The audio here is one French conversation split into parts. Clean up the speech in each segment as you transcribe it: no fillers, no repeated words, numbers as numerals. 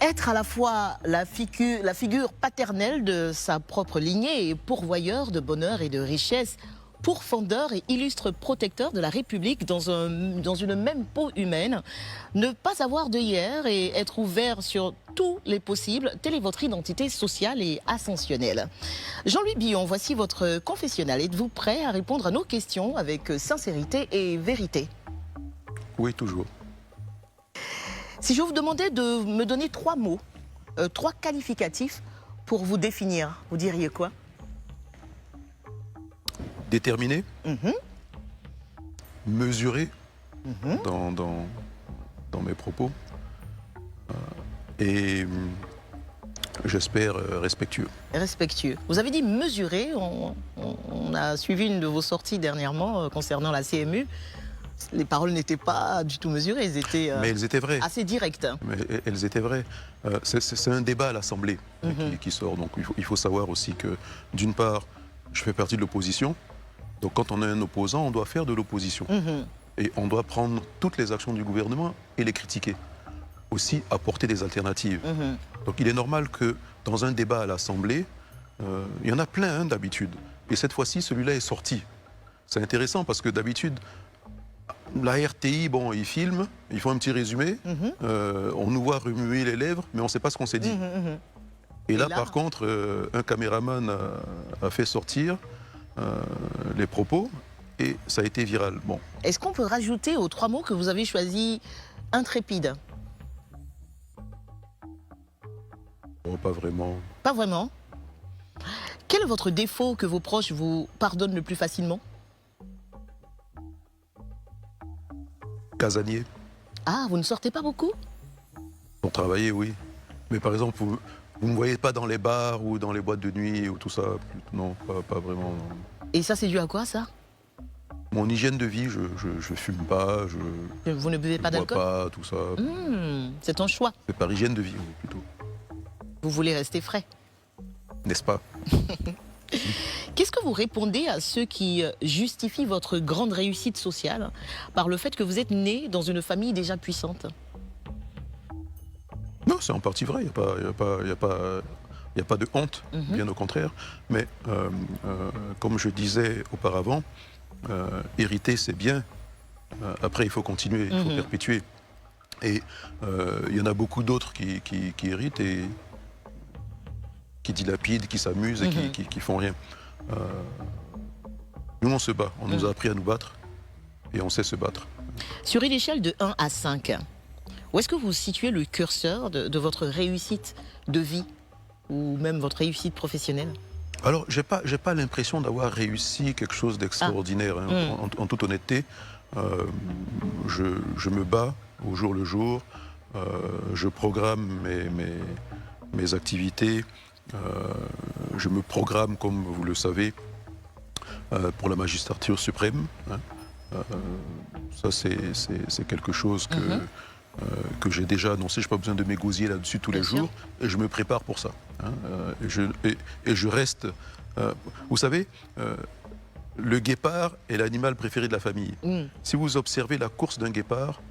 Être à la fois la figure paternelle de sa propre lignée et pourvoyeur de bonheur et de richesse, pourfendeur et illustre protecteur de la République dans une même peau humaine, ne pas avoir de hier et être ouvert sur tous les possibles, telle est votre identité sociale et ascensionnelle. Jean-Louis Billon, voici votre confessionnal. Êtes-vous prêt à répondre à nos questions avec sincérité et vérité? Oui, toujours. Si je vous demandais de me donner 3 mots, 3 qualificatifs pour vous définir, vous diriez quoi? Déterminé, mesuré dans mes propos et j'espère respectueux. Respectueux. Vous avez dit mesuré, on a suivi une de vos sorties dernièrement concernant la CMU. Les paroles n'étaient pas du tout mesurées, elles étaient, Mais elles étaient vraies. assez directes. Mais elles étaient vraies. C'est un débat à l'Assemblée qui sort. Donc il faut savoir aussi que, d'une part, je fais partie de l'opposition. Donc quand on a un opposant, on doit faire de l'opposition. Et on doit prendre toutes les actions du gouvernement et les critiquer. Aussi apporter des alternatives. Donc il est normal que dans un débat à l'Assemblée, il y en a plein d'habitude. Et cette fois-ci, celui-là est sorti. C'est intéressant parce que d'habitude, la RTI, bon, ils filment, ils font un petit résumé, on nous voit remuer les lèvres, mais on ne sait pas ce qu'on s'est dit. Et là, par contre, un caméraman a fait sortir les propos et ça a été viral. Bon. Est-ce qu'on peut rajouter aux 3 mots que vous avez choisis intrépide? Bon, pas vraiment. Pas vraiment. Quel est votre défaut que vos proches vous pardonnent le plus facilement? Casanier. Ah, vous ne sortez pas beaucoup? Pour travailler, oui. Mais par exemple, vous ne me voyez pas dans les bars ou dans les boîtes de nuit ou tout ça. Non, pas vraiment. Non. Et ça, c'est dû à quoi, ça? Mon hygiène de vie, je fume pas, Vous ne buvez pas bois d'alcool? pas, tout ça. C'est un choix. C'est par hygiène de vie, oui, plutôt. Vous voulez rester frais. N'est-ce pas? Qu'est-ce que vous répondez à ceux qui justifient votre grande réussite sociale par le fait que vous êtes né dans une famille déjà puissante? Non, c'est en partie vrai. Il n'y a pas de honte, bien au contraire. Mais comme je disais auparavant, hériter, c'est bien. Après, il faut continuer, il faut perpétuer. Et il y en a beaucoup d'autres qui héritent et qui dilapident, qui s'amusent et qui font rien. Nous, on se bat. On nous a appris à nous battre et on sait se battre. Sur une échelle de 1 à 5, où est-ce que vous situez le curseur de votre réussite de vie ou même votre réussite professionnelle? Alors, j'ai pas l'impression d'avoir réussi quelque chose d'extraordinaire. En toute honnêteté, je me bats au jour le jour. Je programme mes activités. Je me programme, comme vous le savez, pour la magistrature suprême. Ça, c'est quelque chose que j'ai déjà annoncé. Je n'ai pas besoin de m'égosiller là-dessus tous les jours. Et je me prépare pour ça. Et je reste... vous savez, le guépard est l'animal préféré de la famille. Si vous observez la course d'un guépard,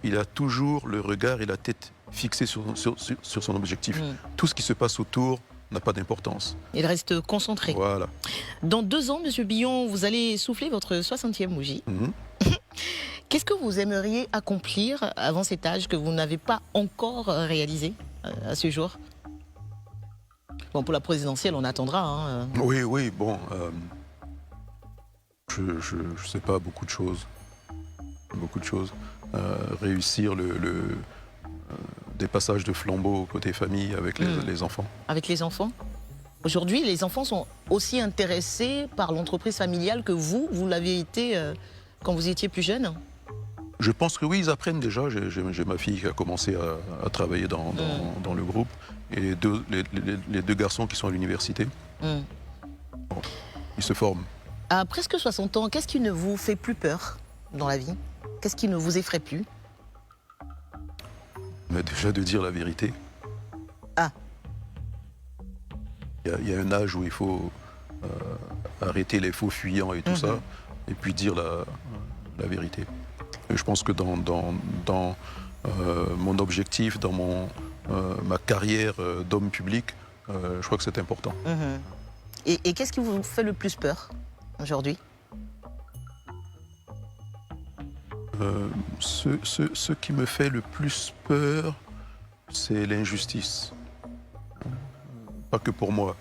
il a toujours le regard et la tête fixés sur son objectif. Tout ce qui se passe autour n'a pas d'importance. Il reste concentré. Voilà. Dans 2 ans, Monsieur Billon, vous allez souffler votre 60e bougie. Qu'est-ce que vous aimeriez accomplir avant cet âge que vous n'avez pas encore réalisé à ce jour? Bon, pour la présidentielle, on attendra. Oui, bon. Je sais pas, beaucoup de choses. Beaucoup de choses. Réussir des passages de flambeau côté famille avec les enfants. Avec les enfants? Aujourd'hui, les enfants sont aussi intéressés par l'entreprise familiale que vous l'avez été quand vous étiez plus jeune? Je pense que oui, ils apprennent déjà. J'ai ma fille qui a commencé à travailler dans le groupe et les 2 garçons qui sont à l'université. Bon, ils se forment. À presque 60 ans, qu'est-ce qui ne vous fait plus peur dans la vie? Qu'est-ce qui ne vous effraie plus? Mais déjà de dire la vérité. Ah. Il y a un âge où il faut arrêter les faux fuyants et tout ça, et puis dire la vérité. Et je pense que dans mon objectif dans ma carrière d'homme public, je crois que c'est important. Et qu'est-ce qui vous fait le plus peur aujourd'hui? Ce qui me fait le plus peur, c'est l'injustice. Pas que pour moi,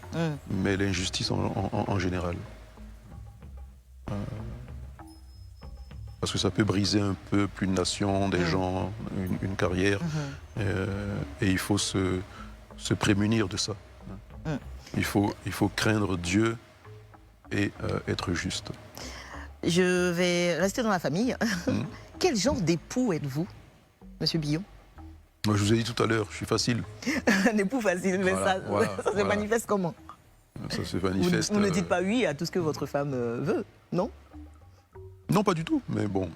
mais l'injustice en général. Parce que ça peut briser un peu plus une nation, des gens, une carrière. Et il faut se prémunir de ça. Il faut craindre Dieu et être juste. Je vais rester dans la famille. Quel genre d'époux êtes-vous, Monsieur Billon? Moi, je vous ai dit tout à l'heure, je suis facile. Un époux facile, mais Voilà, ça se manifeste comment? Ça se manifeste. Vous ne dites pas oui à tout ce que votre femme veut, non? Non, pas du tout. Mais bon,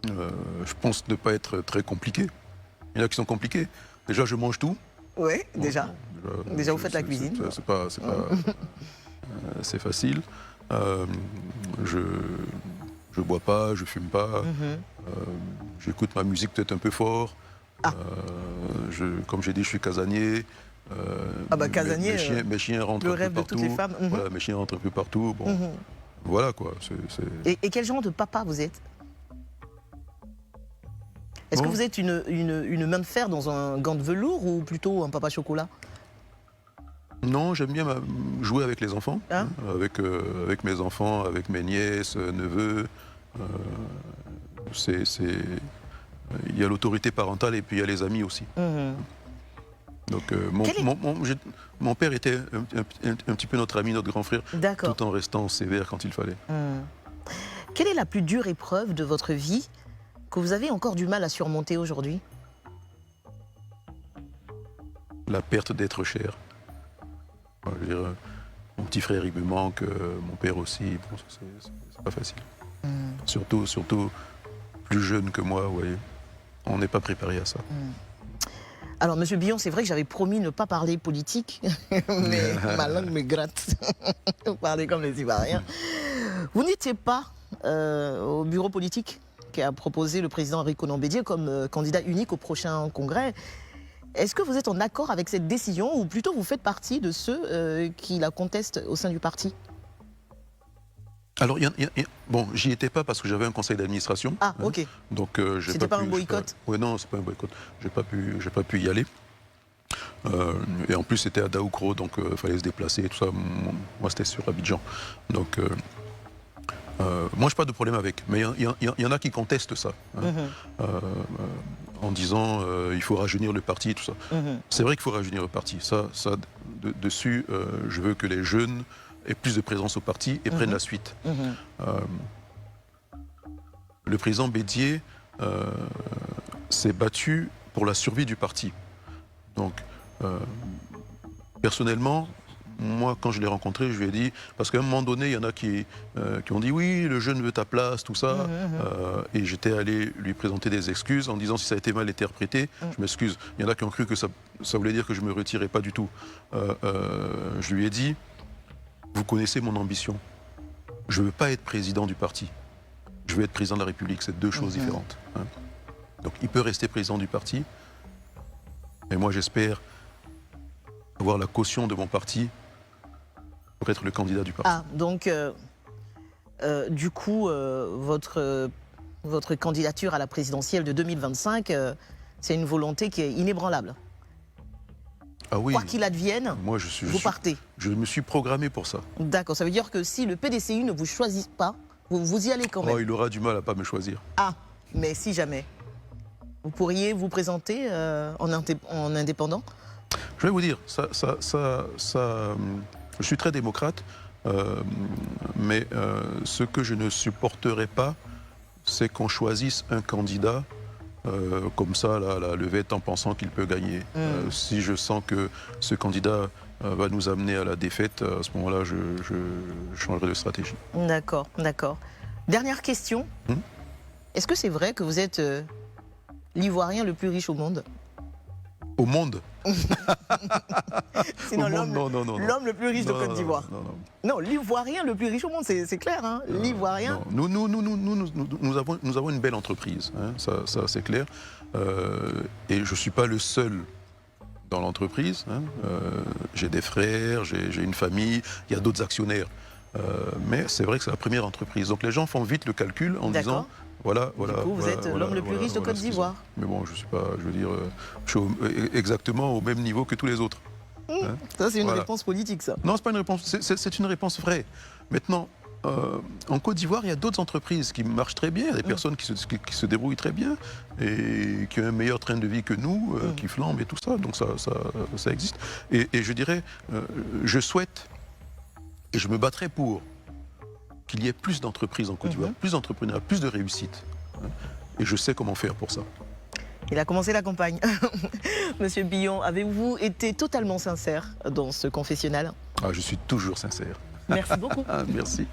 je pense ne pas être très compliqué. Il y en a qui sont compliqués. Déjà, je mange tout. Oui, déjà. Déjà, vous faites la c'est- cuisine. C'est facile. Je bois pas, je fume pas. J'écoute ma musique peut-être un peu fort. Comme j'ai dit, je suis casanier. Casanier, mes chiens rentrent le un peu rêve de partout. toutes les femmes. Voilà, mes chiens rentrent un peu partout. Bon, voilà quoi. Et quel genre de papa vous êtes? Est-ce que vous êtes une main de fer dans un gant de velours ou plutôt un papa chocolat? Non, j'aime bien jouer avec les enfants, Hein? avec mes enfants, avec mes nièces, neveux. Il y a l'autorité parentale et puis il y a les amis aussi. Donc mon père était un petit peu notre ami, notre grand frère, tout en restant sévère quand il fallait. Quelle est la plus dure épreuve de votre vie que vous avez encore du mal à surmonter aujourd'hui? La perte d'être cher. Je veux dire, mon petit frère, il me manque, mon père aussi. Bon, c'est pas facile. Surtout plus jeune que moi, vous voyez. On n'est pas préparé à ça. Alors, Monsieur Billon, c'est vrai que j'avais promis ne pas parler politique, mais ma langue me gratte. Vous parlez comme les Ivoiriens. Vous n'étiez pas au bureau politique qui a proposé le président Henri Konan Bédié comme candidat unique au prochain congrès. Est-ce que vous êtes en accord avec cette décision ou plutôt vous faites partie de ceux qui la contestent au sein du parti? Alors, bon, j'y étais pas parce que j'avais un conseil d'administration. Ah, ok. Donc, c'était pas un boycott? Oui, non, c'est pas un boycott. J'ai pas pu y aller. Et en plus, c'était à Daoukro, donc il fallait se déplacer et tout ça. Moi, c'était sur Abidjan. Donc, moi, je n'ai pas de problème avec. Mais il y en a qui contestent ça. En disant il faut rajeunir le parti et tout ça. C'est vrai qu'il faut rajeunir le parti. Dessus, je veux que les jeunes aient plus de présence au parti et prennent la suite. Le président Bédié s'est battu pour la survie du parti. Donc, personnellement, moi, quand je l'ai rencontré, je lui ai dit, parce qu'à un moment donné, il y en a qui ont dit oui, le jeune veut ta place, tout ça. Et j'étais allé lui présenter des excuses en disant si ça a été mal interprété, je m'excuse. Il y en a qui ont cru que ça voulait dire que je me retirais, pas du tout. Je lui ai dit, vous connaissez mon ambition. Je ne veux pas être président du parti. Je veux être président de la République. C'est deux choses différentes. Donc il peut rester président du parti. Mais moi, j'espère avoir la caution de mon parti pour être le candidat du parti. Ah, donc, du coup, votre candidature à la présidentielle de 2025, c'est une volonté qui est inébranlable. Ah oui. Quoi qu'il advienne, moi, vous partez. Je me suis programmé pour ça. D'accord, ça veut dire que si le PDCU ne vous choisit pas, vous y allez quand même. Oh, il aura du mal à ne pas me choisir. Ah, mais si jamais, vous pourriez vous présenter en indépendant? Je vais vous dire, je suis très démocrate, mais ce que je ne supporterai pas, c'est qu'on choisisse un candidat comme ça, là, à la levette, en pensant qu'il peut gagner. Si je sens que ce candidat va nous amener à la défaite, à ce moment-là, je changerai de stratégie. D'accord, d'accord. Dernière question. Est-ce que c'est vrai que vous êtes l'Ivoirien le plus riche au monde? Au monde. Sinon, Au monde, l'homme le plus riche de Côte d'Ivoire. Non, l'Ivoirien le plus riche au monde, c'est clair. Hein, l'Ivoirien. Nous avons une belle entreprise, hein, ça c'est clair. Et je ne suis pas le seul dans l'entreprise. Hein. J'ai des frères, j'ai une famille, il y a d'autres actionnaires. Mais c'est vrai que c'est la première entreprise. Donc les gens font vite le calcul en disant... Voilà, du coup, vous êtes l'homme le plus riche de Côte d'Ivoire. Mais bon, je suis pas, je veux dire, je suis exactement au même niveau que tous les autres. Hein, ça, c'est une réponse politique, ça. Non, c'est pas une réponse, c'est une réponse vraie. Maintenant, en Côte d'Ivoire, il y a d'autres entreprises qui marchent très bien, il y a des personnes qui se débrouillent très bien et qui ont un meilleur train de vie que nous, qui flambent et tout ça. Donc ça existe. Et je dirais, je souhaite et je me battrai pour qu'il y ait plus d'entreprises en Côte d'Ivoire, plus d'entrepreneurs, plus de réussite. Et je sais comment faire pour ça. Il a commencé la campagne. Monsieur Billon, avez-vous été totalement sincère dans ce confessionnal? Je suis toujours sincère. Merci beaucoup. Merci.